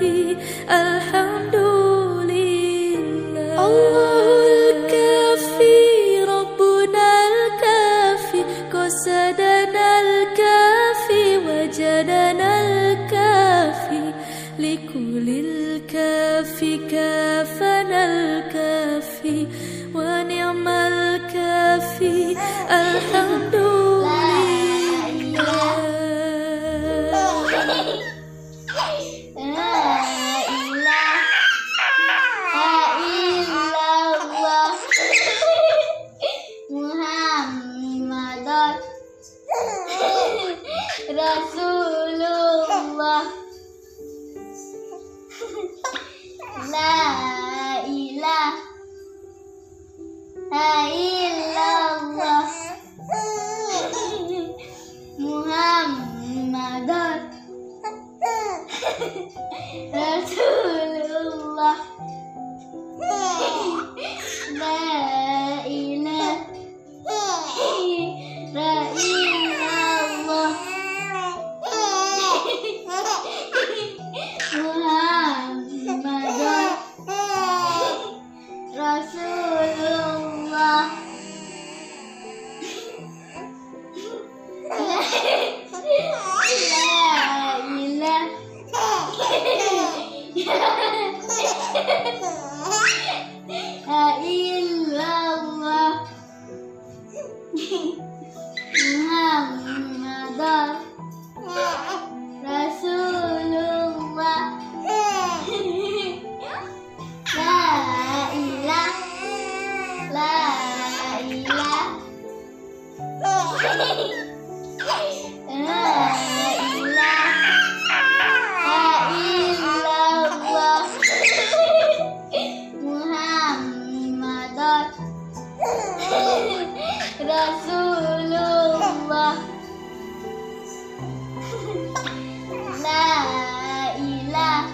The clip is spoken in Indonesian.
الكافي الحمد لله. الله الكافي ربنا الكافي قصدنا الكافي وجدنا الكافي لكل الكافي كافنا الكافي ونعم الكافي الحمد Rasulullah. La ilaha illallah Muhammadur Rasulullah. La ilaha illallah Muhammadur Rasulullah. La ilaha illallah Muhammadur Rasulullah. La ilaha illallah Muhammadur Rasulullah. La ilaha